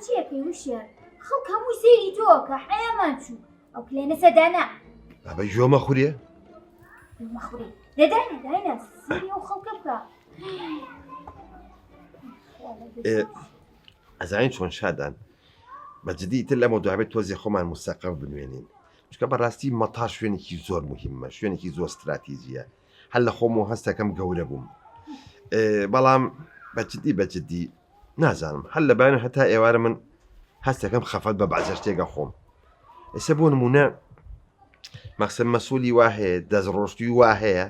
چیەکەی وشیار خەڵک هەمووی سێری تۆ کە حەیامان چوو ئەو کلێنە سەدانا بابە ژۆمە خوریە مەخوری دەدانە داینە سێری ئەو خەڵکە بکە ئەزانین چۆن شادان بەجددی تر لەمە دوابێت تۆزی خۆمان مستەقەڵ بنوێنین چکە بەڕاستی مەتا شوێنێکی زۆر مهمە شوێنێکی زۆر استراتیژیە هەر لە خۆم و هەستەکەم گەورە بووم بەڵام بەجددی نازانم هەر لەبارەن هەتا ئێوارە من هەستەکەم خەفەت بە بەعزە شتێکە خۆم ئێستا بۆ نمونە مەقسەد مەسوولی وا هەیە دەستڕۆشتی وا هەیە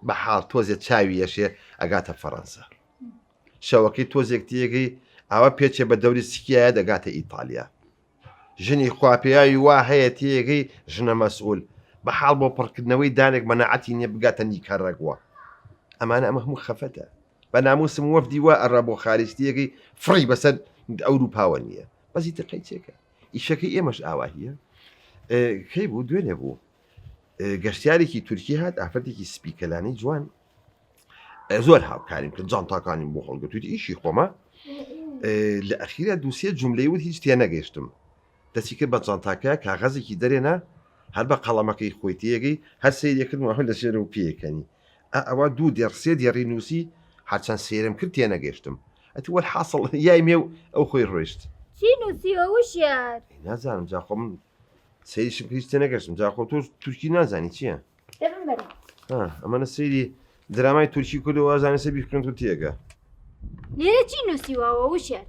بە حاڵ تۆزێک چاوی یەشێ ئەگاتە فەڕەنسا شەوەکەی تۆزێک تێگەی ئاوا پێچێ بە دەوری سکیایە دەگاتە ئیتالیا ژنی خواپیاوی وا هەیە تێگەی ژنە مەسئول بە حاڵ بۆ پڕکردنەوەی دانێک بەنەعەتی نییە بگاتە نیکەڕەگووە ئەمانە ئەمە هەموو خەفەتە بە ناموسم وەفدی وا ئەڕا بۆ خارجتیەکەی فڕی بەسەر ئەوروپاوە نییە بەزی تقی چێکە ئیشەکەی ئێمەش ئاواهیە کەی بوو دوێنێ بوو گەشتیارێکی تورکی هات ئافرەتێکی سپیکەلانی جوان زۆر هاوکاریم کرد جانتاکانیم بۆ هەڵگرتوویت ئیشی خۆمە لە ئەخیرە دووسێ جملەی وت هیچ تێ نەگەیشتم دەستی کرد بە جانتاکە کاغەزێکی دەرێنە هەر بە قەڵەمەکەی خۆی تێگەی هەر سەیرێکردن هەر لە شێرە و پێیەکەنی ئەوە دوو دێڕسێ دێڕی نووسی هەرچەند سێرم کرد تێ نەگەیشتم ئەتی وەل حاصڵ یای مێ و ئەو خۆی ڕۆیشت چی نووسیوە وشیار نازانم جا خۆم سەیریشم کریس تێ نەگەشتم جا خۆ تۆ تورکی نازانی چییە دەبم بەرە ئەمەە سەیری درامای تورکی کردەوە زانە سە بیکردن تو تێگە لێرە چی نووسیوەوە وشیار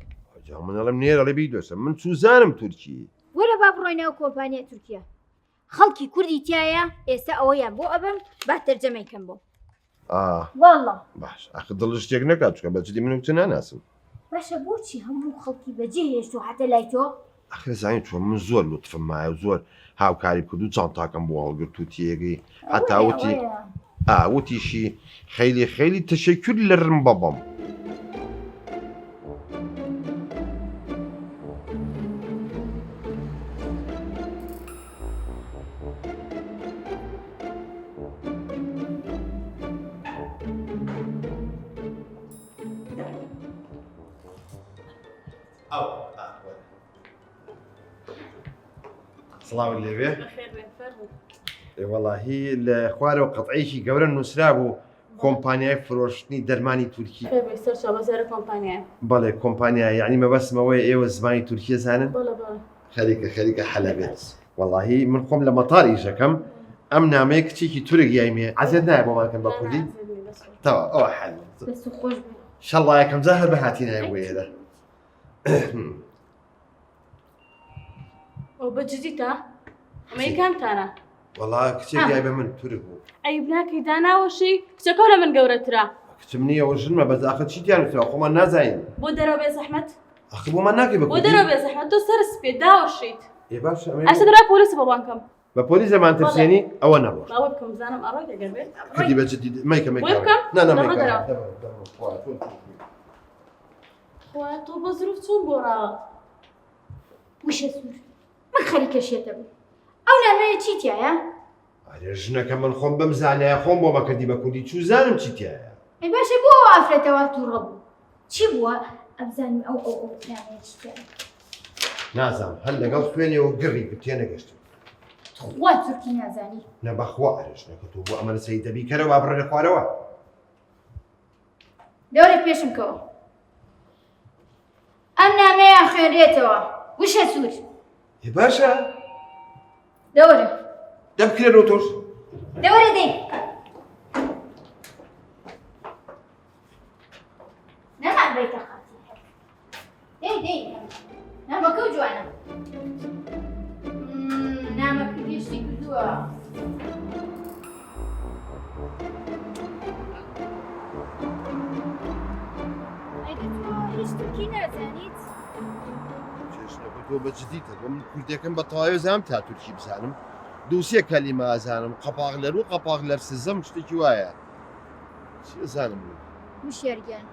جا منەڵم نێرەڵێ بیدۆسە من سوزانم تورکی وەرە با بڕۆینەوە کۆمپانیا تورکیا خەڵکی کوردی تایە ئێستا ئەوەیان بۆ ئەبم با تەرجەمەیکەم بۆ والله باش ئەخ دڵ شتێک نەکات چکە بەجددی من وتە ناناسم باشە بۆچی هەموو خەڵکی بەجێ هێشت و حتە لای تۆ ئەخر زانین چۆن من زۆر لوتفم مایە و زۆر هاوکاری کرد و جانتاکەم بۆ هەڵگرت و تێگەی هەتاوتی وتیشی خەیلی تەشەکر لە ڕم بەبەم سڵاو لێوێ وەڵاهی لە خوارەوە قەتعیشی گەورە نووسرا بوو کۆمپانیای فرۆشتنی دەرمانی تورکی بەڵێ کۆمپانیا یعنی مەبەسمەوەی ئێوە زمانی تورکیە زانن خەریکە حەلەبێت وەڵاهی من خۆم لە مەتار ئیشەکەم ئەم نامەیە کچێکی تورک یایمێ عەزیەت نایە بۆمانکەم بە کوردی تەوا ئەوە حەل شەڵڵا یەکەم جا هەر بە هاتینایە بۆ ئێرە ئەو بەجددیتە ئەمە یەکامتانە وەڵا کچێک یای بە من تورک بوو ئەیب ناکەی داناوەشی کچەکە لە من گەورەترا کچم نییەوە ژنمە بەزاخە چیتیان وترا خۆمان نازانین بۆ دەرەوە بێ زەحمەت ئەخ بۆمان ناکەی بۆ دەرەوە بێ زەحمەت تۆ سەر سپێ داوەشیت باشە ئەستا دەرا پۆلیسە بە بانکەم بە پۆلیس زەمان ترسێنی ئەوە نەڕۆژ باوە بکەم بزانم ئەڕۆی دەگەر بێت کردی بەجددی مەیکە خوا تۆ بە زروف چوون گۆڕاوە وشە سوور من خەریکەشێتە بوو ئەو نامەیە چی تایە؟ ژنەکە من خۆم بەم زانایە خۆم بۆ مەکردی بە کوردی چوو زانم چی تایە ئەی باشە بۆ ئافرەتەوە تووڕە بوو چی بووە ئەبزانم ئەو نامەیە چی تایە نازانم هەر لەگەڵ خوێنێەوە گڕی کرد تێ نەگەشتم خوا تورکی نازانی نەبەخوا ئەرژنەکە تۆ بۆ ئەمە سەی دەبی کەرەوە با بڕێ لە خوارەوە دەورە پێشم کەوە ئەم نامەیە خوێنرێتەوە وشە سوور باشە دەورە دەبکرێت و تۆش دەورە دەی نەمان بێتە خاتی دەی نامەکە و جوانە نامەکە گەشتی کردووە هیچ تورکی نازانیت چێشنەکە تۆ بەجددیتە بۆ من کوردەکەم بە تەواوی زانم تا تورکی بزانم دووسێ کەلیمە ئازانم قەپاغلەر و قەپاغلەر سزەم شتێکی وایە چی زانم وشێرگیان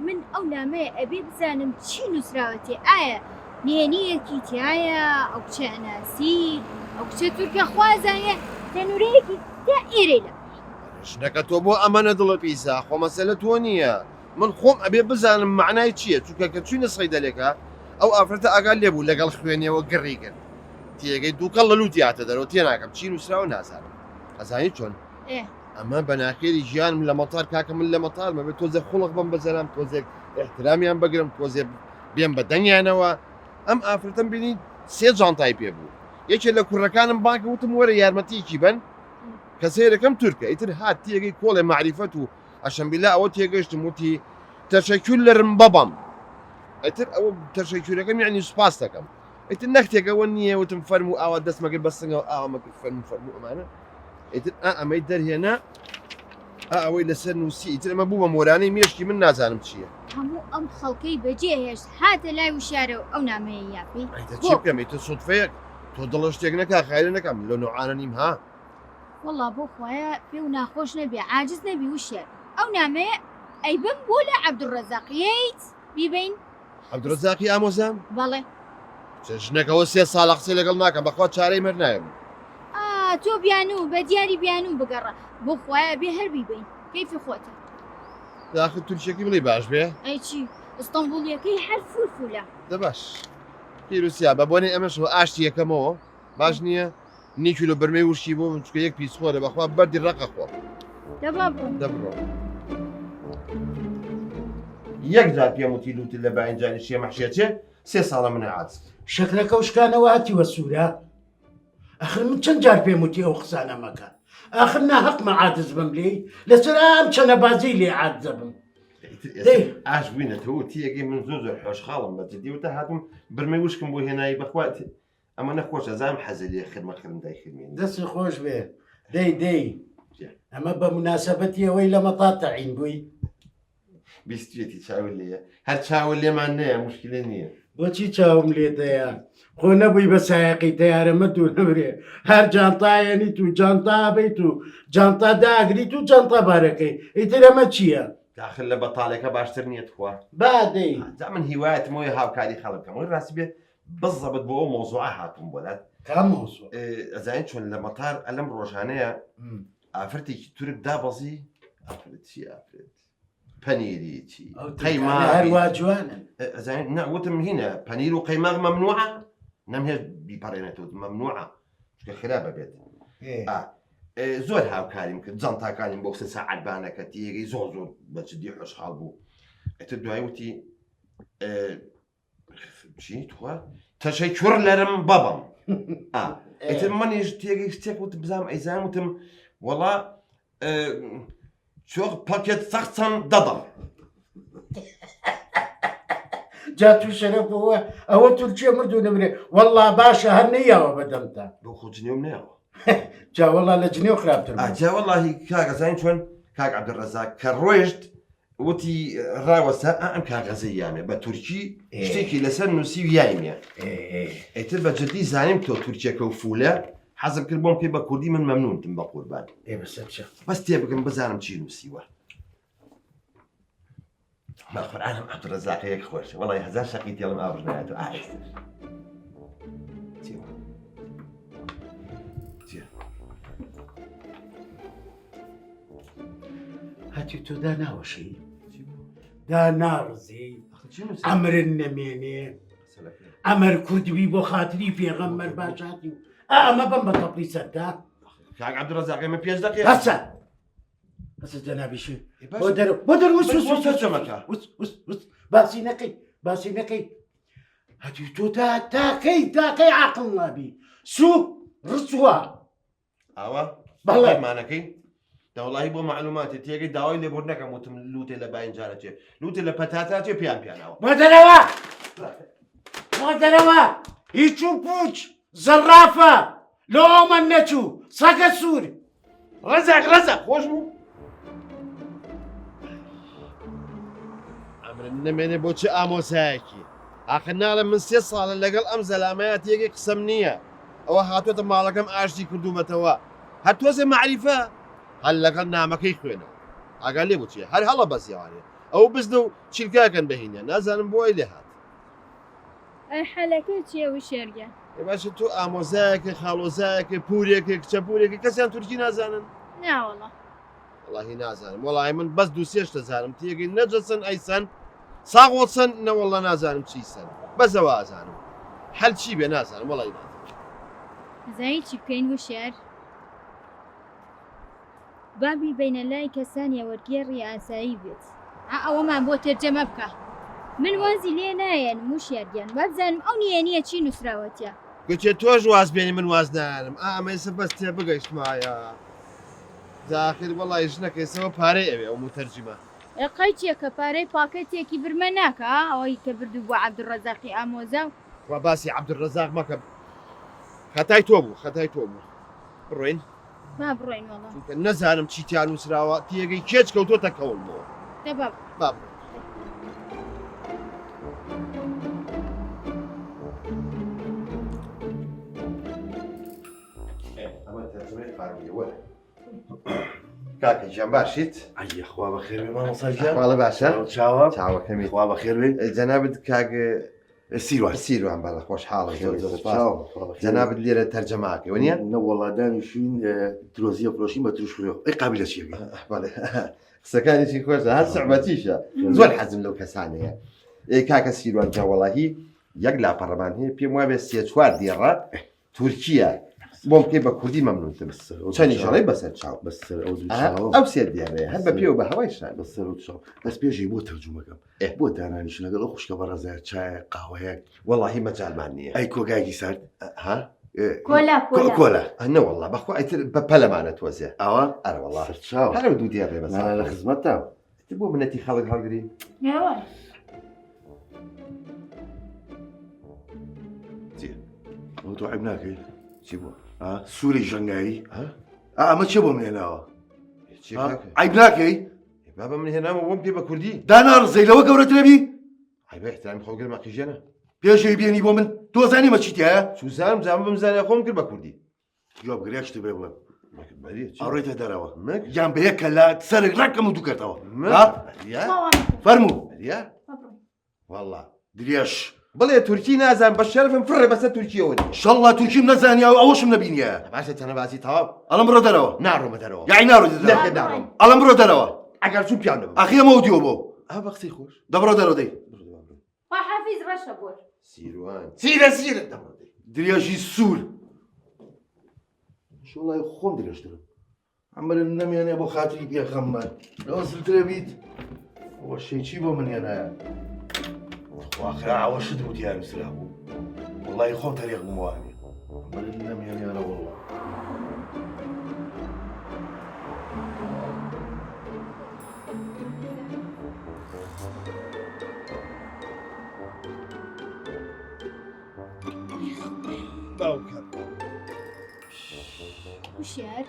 من ئەو نامەیە ئەبێ بزانم چی نووسراوەتێ ئایا نێنیەکی تایە ئەو کچە ئەناسی ئەو کچە تورکە خوازانە تەنورەیەکی تا ئێرەی لە ژنەکە تۆ بۆ ئەمەنە دڵە پیسا خۆ مەسەلە تۆ نییە من خۆم ئەبێ بزانم معنای چییە چونکە کە چووینە سەیدەلێکە ئەو ئافرەتە ئاگال لێبوو لەگەڵ خوێنیەوە گەڕی کرد تێگەی دووکەڵ لە لوتی هاتە دەرەوە تێ ناکەم چی نووسراوە نازانم ئەزانی چۆن ئەمە بەناخێری ژیانم لە مەتار کاکە من لە مەتارمە بێت تۆزە خوڵق بم بەزەرام تۆزێک احترامیان بگرم تۆزێ بێم بە دەنگیانەوە ئەم ئافرەتەم بینی سێ جانتای پێ بوو یەکێک لە کوڕەکانم بانکە وتم وەرە یارمەتیکی بن کە سێرەکەم تورکە ئیتر هات تێگەی کۆڵێ معریفەت و ئەشەمبیلا ئەوە تێگەشتم وتی تەشەکیور لەرم بەبەم ئیتر ئەوە تەشەکیورەکەم یعنی سوپاس دەکەم ئیتر نەختێکەوە نییە وتم فەرمو ئاوا دەستمەگەر بەسنگەوە ئاوامەکە فەرمو ئەمانە ئیتر ئەمەی دەرهێنا ئەوەی لەسەر نووسی ئیتر ئەمە بوو بە مۆرانەی مێشکی من نازانم چییە هەموو ئەم خەڵکەی بەجێ هێشت هاتە لای وشارەوە ئەو نامەیە یاپی چی بکەم ئیتر سوتفەیەک تۆ دڵە شتێک نەکا خایرە نەکەم لە نوعانە نیم ها وەڵا بۆ خۆیە پێ و ناخۆش نەبێ عاجز نەبی وشێر ئەو نامەیە ئەی بم بۆ لە عەبدوڕەزاقیەیت بیبین عەبدوڕەزاقی ئامۆزام بەڵێ ژنەکەەوە 3 ساڵە قسەی لەگەڵ ناکەم بەخوا چارەی مەر نایەم تۆ بیانوو بە دیاری بیانوو بگەڕە بۆ خۆیە بێ هەر بیبین کەیفی خۆتە داخل تورکیەکی بڵێ باش بێ ئەی چی ئستەمبوڵیەکەی هەر فولفولە دەباش پیرروسیا بە بۆنی ئەمەشەوە ئاشتی یەکەمەوە باش نییە نیکیلۆ بەرمەی وشی بۆ من چکە یەک پیسخۆرە بەخوا بەردی ڕقە خۆ دەبڕۆ یەک جار پێم وتی لوتی لە باینجانی شێ مەحشێتێ 3 ساڵە منە عاجز شەکرەکە وشکانەوە هاتیوە سوورە ئەخر من چەند جار پێم وتی ئەو قسانە مەکە ئاخر ناحەقمە عاجز بم لێ لەسەر ئەم چەنەبازی لێ عاجزە بم ئاش بووینەتەوە تیەکەی من زۆر خۆشحاڵم بە جددیوتە هاتم بەرمەی وشکم بۆ هێنایی بەخوات ئەمە نەخۆشە زانم حەزە لێ خرمەخرم دایخرمێن دەستی خۆش بێ دەی ئەمە بە مناسبەتی ئەوەی لە مەتا تەعین بووی بیستێتی چاول لێە هەر چاول لێمان نەیە مشکلە نییە بۆچی چاوم لێدەیە خۆ نەبووی بە سایقی تەیارەمە دوو نەبرێ هەر جانتایەنیت و جانتا بیت و جانتا داگریت و جانتا بارەکەی ئیتر ئەمە چییە؟ داخل لە بەتاڵێکە باشتر نییە خوا بادەی جا من هیوایەتمەوەی هاوکاری خەڵکەم وی ڕاستی بێت بزەبت بۆ ئەو مۆزوعە هاتوم بۆلات ئەزانین چۆن لە مەتار ئەلەم ڕۆژانەیە ئافرەتێکی تورک دابەزی ئافرەت چی ئافرێت پەنیری چی قەیما هەروە جوانن ئەزانین نەوتم هینە پەنیر و قەیماغ مەمنوعە نەمهێت بیپەڕێنێتەوە مەمنوعە چکە خراپە بێت زۆر هاوکاریم کرد جانتاکانیم بۆ سەعاتبانەکە تێگەی زۆر بەجددی خۆشحاڵ بوو ئەتر دوای وتی چی توە تەشەکیور لەرم بەبەم ئەتر منیش تێگەی شتێک وتم بزانم ئەیزان وتم وەڵا چۆق پاکێت سەختم دەدەم جا تو شەرەفەوە ئەوە تورکیە مردوو نەبرێ وەڵا باشە هەر نەیاوە بەدەمتا بۆ خۆجنێوم نێەوە جاوەڵا لە جنێو خراپتر جاوەڵی کاگەزین چۆن کاک عەبدوڕەزاق کە ڕۆیشت وتی ڕاوەستا ئەم کاغەزەی یامێ بە تورکی شتێکی لەسەر نووسی یایمە ئیتر بە جددی زانیم تۆ تورکیەکە و فولە حەزم کرد بۆم پێ بە کوردی من مەمنونتم بە قوربان بەس تێ بگەم بزانم چی نووسیوە بەخۆرانم عەبدوڕەزاقەیەک خۆشە وەڵی هەزار شەقی تێڵم ئابژنایەت و ئاهێستر هەتی تۆ داناوەشی داناڕزی ئەمرن نەمێنێ ئەمەر کوردوی بۆ خاتری پێغەمبەر باشاتی و ئەمە بم بە تەپڵی سەردا کاک عەبدوڕەزاق ئێمە 5 دقیقە هەسە جەنابیشی بۆ دەرەوە باسی نەکەی هەتی تۆ تاکەی عاقڵ نابی سووک ڕچوە ئاوە بەڵێمانەکەی دەوڵی بۆ معلوماتی تێگەی داوای لێبوردنەکەم وتم لوتێ لە باینجارەچێ لوتێ لە پەتاتاچێ پیانەوە بۆ دەرەوە هیچ و پوچ زەڕافە لۆمە نەچوو سەگە سوور ڕەزەق خۆش بوو ئەمرن نەمێنێ بۆچی ئامۆسایەکی ئاخر ناڵێ من 3 ساڵە لەگەڵ ئەم زەلامەیە تێگەی قسەم نییە ئەوە هاتوۆتە ماڵەکەم ئاشتی کردومەتەوە هەر تۆزێ معریفە هەر لەگەڵ نامەکەی خوێنەوە ئاگا لێ بچێ هەر هەڵە بەزیوانێ ئەو بزنە و چیرکاکەن بەهینە نازانم بۆی لێ هات ئەی حەلەکەی چیە و شێرگە باشە تۆ ئامۆزایەکە خاڵۆزایەکە پورێکە کچە پورێکی کەسیان تورکی نازانن ناوەڵە وڵاهی نازانم وەڵی من بەس 2 دەزانم تێگەی نەجەسن ئەیسەن ساغ چەند نەوەڵە نازانم چی سەر بەزەوە ئازانم هەل چی بێ نازانم وەڵی زایی چی بکەین وشێر بابی بینە لای کەسانی وەرگێڕی ئاسایی بێت ئەوەمان بۆ تەرجەمە بکە من وازی لێ نایەن وشێرگیان بابزانم ئەو نیەنیە چی نووسراوەتە گوتێ تۆش واز بێنی من واز نارم ئامەسە بەس تێ بگەیشتمایە داخل وەڵی ژنەکەیسەوە پارەی ئەوێ ئەو متەرجمە قەی چیەکە پارەی پاکەتێکی برمە ناکە ئەوەی کە بردو بۆ عەبدوڕەزاقی ئامۆزا وا باسی عەبدوڕەزاق مەکە خەتای تۆ بوو خەتای تۆ بوو بڕۆین با بڕۆین وەڵام چونکە نەزانم چیتیان نووسراوە تێگەی کێچ کەوتۆتە کەوڵمەوە دەبا با ئەمە تەرجمەی فارمیەوە کاکە گیان باشیت ئەیە خوا بەخێر بێ مامۆستاژیان خواڵە باشە چاوە چاوەکەمی خوا بەخێر بێ جەنابەت کاک سیروان سیروان بەڵە خۆشحاڵە چاو جەنابەت لێرە تەرجەماکەوە نییە نەوەڵادانیشین درۆزیە فلۆشین بە تروشخوێ ئەی قابلە چیەکە بەڵێ قسەکانێکی خۆشە هەر سەعبەتیشە زۆر حەزم لەو کەسانەیە کاکە سیروان جاوەڵاهی یەک لاپەڕەمان هەیە پێم وابێ سێ چوار دیێڕە تورکیە بۆم پێ بە کوردی مەمنونتم چەندی ژەڵی بەسەر چاو بەسەر ئەو سێ دیێڕەیە هەر بە پێ و بە هەوایشان بەسەر و چاو بەس پێشی بۆ تەرجومەکەم بۆ دانانیش لەگەڵ خوشکە بەڕێزای چایە قاوەیەک وەڵاهی مەجالمان نییە ئەی کۆگایکی سارد ها کۆلا نەوەڵا بەخۆ ئەیتر بە پەلەمانە تۆزێ ئەوە ئەرەوەڵا چاو هەرە دوو دیێڕێ بەس لە خزمەتە بۆ منەتی خەڵک هەڵگرین تۆ عیب ناکەی چی بووە سووری ژەنگایی ئەمە چێ بۆ منێناوە عیب ناکەی بابە من هێنامە بۆم پێ بە کوردی داناڕزەی لەوە گەورەترەبی ئەی بە احترامی خۆگەرمە قیژێنە پێشەوەی بێنی بۆ من تۆ زانیمە چیتیایە سوزانم زانم بمزانێ خۆم کرد بە کوردی جوابگرێکشت بێ بڵێم بەریە ئەڕێتە دەرەوە یان بە یەکە لە سەرک ڕەکەم و دوو کردەوە فەرموو والله درێژ بڵێ تورکی نازان بە شەرفم فڕێ بەسەر تورکیەوە شەڵڵا تورکیم نەزانیا و ئەوەشم نەبینیە باشە تەنەبازی تەواو ئەڵم بڕۆ دەرەوە ناڕۆمە دەرەوە یاعی ناڕۆ ناڕۆم ئەڵم بڕۆ دەرەوە ئەگەر چوو پیان دەبم ئەخیەمەوە دیوە بۆ ئا بە قسەی خۆش دەبڕۆ دەرەوە دەی حافیز ڕەشە بۆ سیروان سیرە دەبڕۆ دەی درێژی سوور شڵای خۆم درێژترم ئەمەرە نەمێنێ بۆ خاتری پێخەممان لەوە سرترە بیت ئەوە شەیچی بۆ منێنایە واخرا ئەوە شت و دیار نووسرا بوو وڵی خۆم تەریق بووم وانی ئەمەرە نەمێنێرە وڵڵە وشێر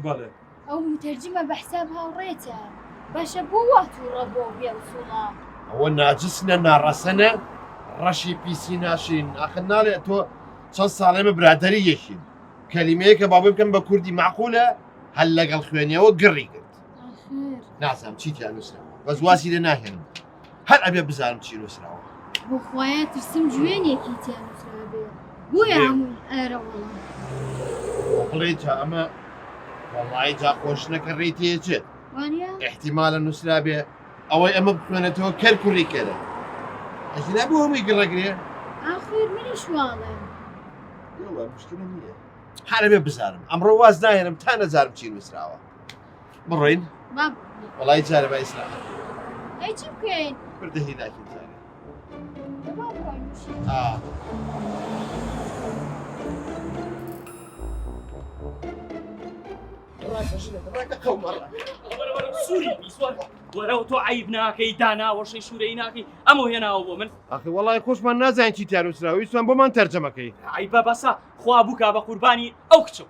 بەڵێ ئەو متەرجمە بە حساب هاوڕێتە باشە بۆ واتوڕە بۆ بێ وسوڵە ئەوە ناجسنە ناڕەسەنە ڕەشی پیسی ناشین ئاخر ناڵێ تۆ چەند ساڵێمە برادری یەکین کەلیمەیە کە باڵێ بکەم بە کوردی معقولە هەل لەگەڵ خوێنیەوە گڕی کرد نازانم چیتیان نووسراوە بەس واسی لێ ناهێنم هەر ئەبێ بزانم چی نووسراوە بۆ خۆیان ترسم جوێنێکی تیان نووسرا بێ بۆیە هەموو ئەرە وەڵام بڵێ جا ئەمە وەڵی جا خۆشنەکە ڕێتێچێت وانە احتیمالە نووسرا بێ ئەوەی ئەمە بخوێنێتەوە کەر کوڕی کەرە ئەژنا بۆ هەمووی گڕەگرێ ئاخر منیش واڵێ مشکلە نییە هەرە بێ بزانم ئەمڕۆ واز نایێنم تا نەزارم چی نووسراوە بڕۆین باب وەڵی جارە بە ئیسرا ئەی چی بکەین بردەهی ناکەین جارێ دەبا بڕۆین وشێر سووری بیسوار وەرەوە تۆ عیب ناکەی داناوەشەی شوورەی ناکەی ئەمە هێناوە بۆ من ئەخی وەڵی خۆشمان نازانین چی تیانوسراوە ویستوان بۆمان تەرجەمەکەی عیبە بەسە خوا بووکە بە قوربانی ئەو کچم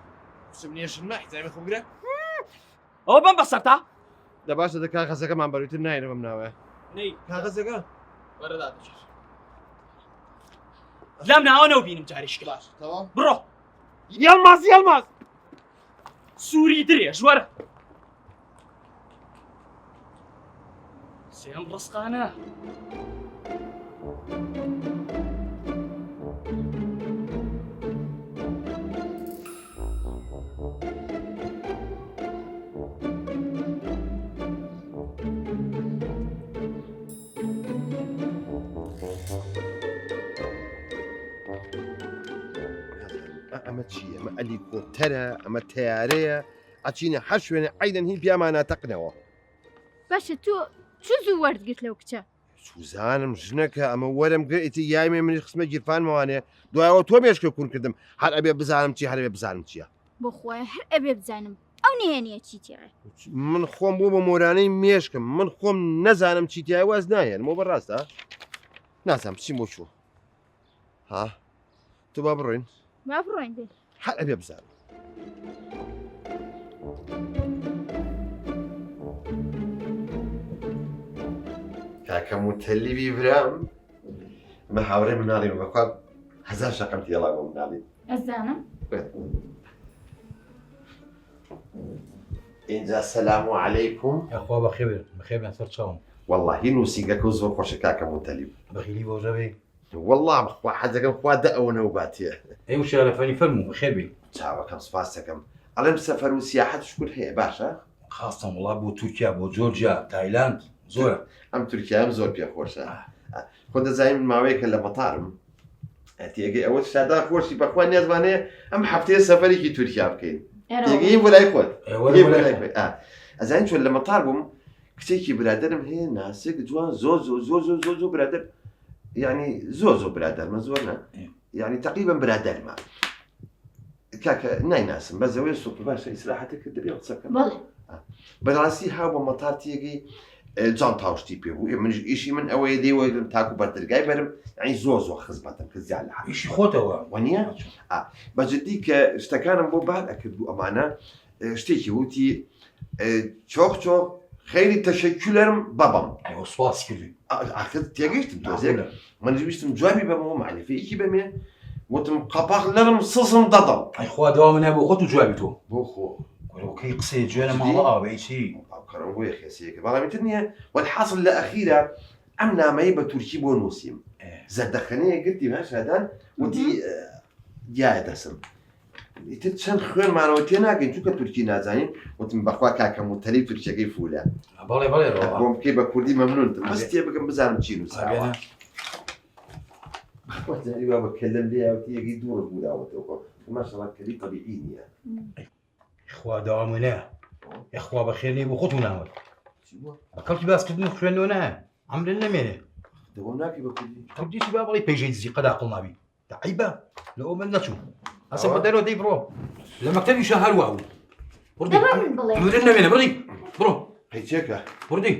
قسم نێشن مەحتامی خۆگرە ئەوە بم بەسەرتا دە باشە دە کاغەزەکەمان بەروتر نایێنە بەم ناوێ نەی کاغەزەکە وەرەدا دەچێت لەم ناوە نەوبینم جاریشکە باش تەواو بڕۆ یەڵماس سووری درێژ وەرە سێم ڕستقانە ئەمە چییە؟ ئەمە ئەلیکۆپتەرە، ئەمە تەیارەیە، ئەچینە هەر شوێنە عینەن هی پیامان ناتەقنەوە. باشە تۆ چ زوو وەرگرت لەو کچە؟ سوزانم ژنەکە ئەمە وەرم گرئیتی یایمێ منی خسمە گیرفانمەوانێ دوایەوە تۆ مێشکە کوون کردم هەر ئەبێ بزانم چی هەرێ بزانم چییە. بۆ خۆی هەر ئەبێ بزانم ئەو نهێنیە چیتیڕێ. من خۆم بۆ بە مۆرانەی مێشکم من خۆم نەزانم چیتیای واز نایەن مۆ بەڕاستە نازانم چی بۆ چوو ها تو با بڕۆین با بڕۆین بێ هەر ئەبێ بزانم. کاکەم و تەلیوی برام ئەمە هاوڕێ مناڵی بەخوا هەزار شەقەم تێڵا بۆ مناڵی ئەزانم اینجا سەلام و عەلەیکوم. ئەخوا بەخێر سەر چاوم واللهی نووسینگەکە و زۆر خۆشە کاکەم و تەلیب. بەخیلی بۆ ژەوێ والله بخوا حەزەکەم خوا دە ئەوە نەوباتیە. ئەو شارەفەنی فەرموو بەخێر بێ. چاوەکەم سپاس دەکەم. ئەڵێم سەفەر و سیاحەت شکر هەیە باشە؟ خاستم وڵا بۆ تورکیا بۆ جۆرجیا تایلاند زۆرە. ئەم تورکیام زۆر پێخۆشە. خۆ دەزانین ماوەیەکە لە مەتارم تێگەی ئەوە شادا خۆشی بەخوا نێزوانەیە ئەم هەفتەیە سەفەرێکی تورکیا بکەین. تێگەی بۆ لای خۆت. ئەزانین چۆن لە مەتار بووم کچێکی برادرم هەیە ناسک جوان زۆر برادر یعنی زۆر برادەرمە زۆر نە یعنی تقریبا برادەرمە کاکە نایناسم بەزەوەی سوپ باشە ئیسراحەتە کرد دەبێ قسەکەم بەڕاستی هاو بە مەتار تێگەی جان تاوشتی پێ بوو منش ئیشی من ئەوەیە دێوەگرم تاکو بەردرگای بەرم ئەنی زۆر خزمەتم کە زیاد لە ئیشی خۆتەوە وەنیە بەجددی کە شتەکانم بۆ بار ئەکرد بوو ئەمانە شتێکی وتی چۆخ خەیری تەشەکولەرم بەبەم سواس کردی ئاخر تێگەیشتم تۆزێک منویستم جوابی بەمەوە معرفەیەکی بەمێ وتم قەپاق لەرم سسم دەدەم ئەیخوا داوا منە بۆ خۆت و جوابی تۆ بۆ خۆ وەکەی قسەی جوێنە ماڵە ئاوەی چی باوکەڕم بۆیە خێسەیەکە بەڵامیتر نییە وەحاصل لە ئەخیرە ئەم نامەیە بە تورکی بۆ نووسیم زەردەخەنەیە گرتی باشادان وتی دیایە دەسم ئیتر چەند خوێنمانەوە تێ ناگەین چونکە تورکی نازانین وتم بەخوا کاکەم و تەلی تورکیەکەی فولە بەڵێ بۆم بکەی بە کوردی مەمنونتم بەس تێ بگەم بزانم چی نووسراوە بە کەلەم لێیاوتیەکەی دووڕ بووداوەتەوە ماشەڵڵا کەلی طەبیعی نییە خوا داوا منە یخوا بەخێر لێ بۆ خۆت و ناوە بەکەڵکی باسکردن و خوێندنەوە نایە ئەمرن نەمێنێ دەوام ناکەی بە کوردی کوردیشی با بڵێ پێیژەی دزی قەدا قڵ نابی عیبە لە ئەو من نەچوو ئەسە بە دەرەوە دەی بڕۆ لە مەکتەبیشە هەروە بوو ئەمرن نەمێنە بڕی بڕۆ هیچێکە بڕدی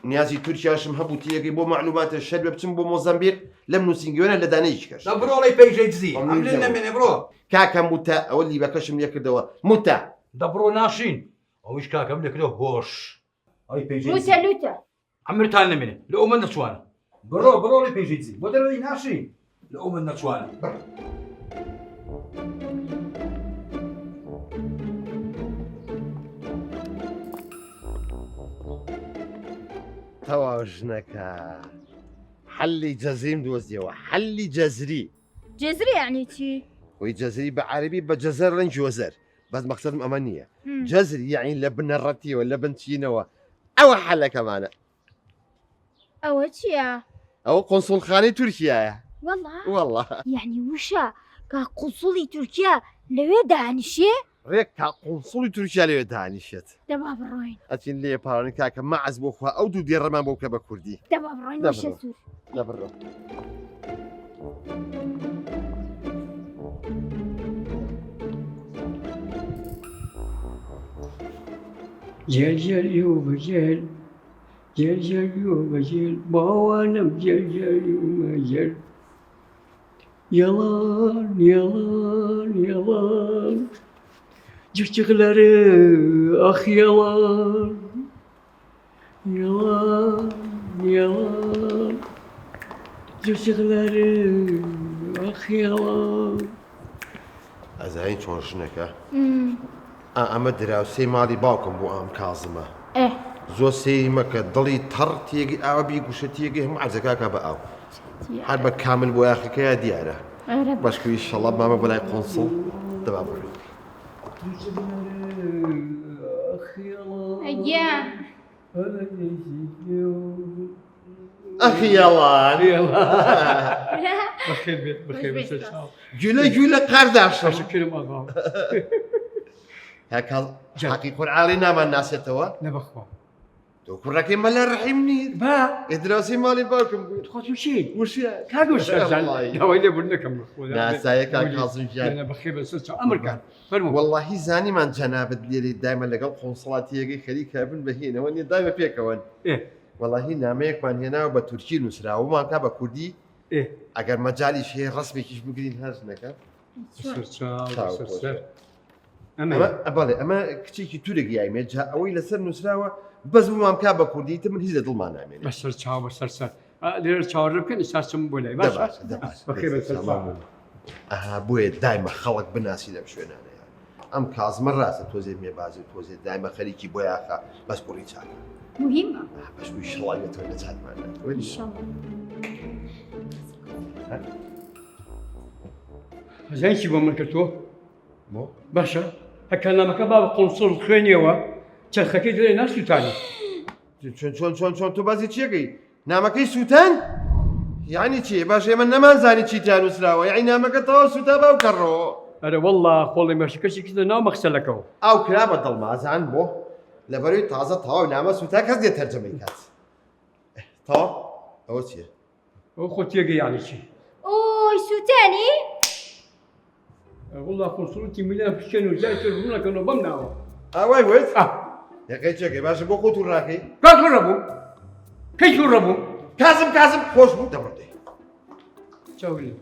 نیازی تورکیاشم هەبوو تیەکەی بۆ معلوماتە شەر بە بچم بۆ مۆزەمبیق لەم نووسینگوێنە لە دانەیەکی کەش لە بڕۆڵی پێیژەی دزی ئەمرن نەمێنێ بڕۆ کاکە موتە ئەوە لیبەکەشم لێ کردەوە موتە دەبڕۆ ناشین ئەویش کاکەم لێکردەوە هۆش ئەی پێیژەی لوتە ئەمرتان نەمێنێ لە ئەو من نەچوانە بڕۆڵی پێیژەی دزی بۆ دەرەوەی ناشین لە ئەو من نەچوانە تەواو ژنەکە حەلی جەزریم دۆزیەوە حەلی جەزری جێزری یعنی چی؟ وی جەزری بە عەربی بە جەزەر ڕەنگ جۆزەر بەس مەقسەدم ئەمە نییە جەزری یعنی لە بنەڕەتیەوە لە بنچینەوە ئەوە حەلەکەمانە ئەوە چییە؟ ئەوە قۆنسوڵخانەی تورکیایە والله یعنی وشە کە قوسوڵی تورکیا لەوێ دانیشێ؟ ڕێک کا قۆنسوڵی تورکیا لەوێ دانیشێت دەبا بڕۆین ئەچین لێ پاڕانی کاکە مەعەز بۆ خوا ئەو دوو دێڕەمان بۆ بکە بە کوردی دەبا بڕۆین وشە سوور دەبڕۆ Gel gel yuva gel, gel gel yuva gel, bavanım gel gel yuva gel. Yalan yalan yalan, cırcıkları ah yalan. Yalan yalan, cırcıkları ah yalan. ئەزای چۆن ژنەکە ئەمە دراوسەی ماڵی باوکم بۆ ئەم کازمە زۆر سێری مەکە دڵی تەڕ تێگەی ئاوە بی گوشەتیەگەی هەموو عەرزەکەکە بە ئاو هەر بە کامل بۆ یاخەکەیە دیارە بەشکوی شەڵە مامە بۆ لای قۆنسڵ دەبا بڕێ ئەخی یاڵان بخير بيت بخير بس گوێلە گوێلە قارداشم شكرا اغا هەکەڵ حەقی قورعاڵی نامان ناسێتەوە نبخوا تۆ کوڕەکەی مەلە ڕەحیم نیت با ئێدراسی ماڵی باوکم بوویت خاطر شيء وشیە كاغوش والله. داوي بنكم ناسایەکە کازم ژیان انا بخير بس امر كان فرموا واللهی زانیمان جەنابەت لێرەی دایمە لەگەڵ قۆنسڵاتیەکەی خەریکە بن بەهێنەوە نیە دایمە پێکەوەن ايه واللهی نامەیەکمان هێناوە بە تورکی نووسراوەمان کا بە کوردی ايه ئەگەر مەجالیش هەیە ڕسمێکیش بگرین هەرز نەکە اما بەڵێ ئەمە کچێکی تورێکی یایمێت جا ئەوەی لەسەر نووسراوە بەس بمام کا بە کوردیتە من هیچ لە دڵمان نامێنێت بسر چاو بسر سر لير چاور بكن اساسم بولاي باشا بخير بس ئەها بۆیە دایمە خەڵک بناسی لەم شوێنانەیە ئەم کازمە ڕاستە تۆزێ مێبازی تۆزێ دایمە خەریکی بۆ یاخە بەس پڕی چاکە مهمة بەش بووی شڵاوێتەوە لە چاتمانە إن شاء الله زين شي بملكتو بۆ باشا هكا لما كان بابا قنصل خوينيوا تشخكي دري ناس تاني چۆن تۆ بازی چیەکەی نامەکەی سووتان یعنی چی باش ئێمە نەمانزانی چی جار نووسراوە یعنی نامەکە تەواو سووتا باو کەڕەوە أنا والله خولي ماشي كشي كذا ناو مغسلكو ئەو کرا بە دڵمازان بۆ لەبەروی تازە تەواو نامە سووتا کەس دێت تەرجەمەی کات تەواو ئەوە چییە وخوتي يعني شي أوه سوتاني والله قنصلتي مليان في الشنو زي تربونا كانوا بمناوا ئاوای وێت اه یەکەی چێکەی باشە بۆ خۆت و ڕاکەی كيف جربوا كيف جربوا کازم خۆش بوو دەبڕدەی شاولي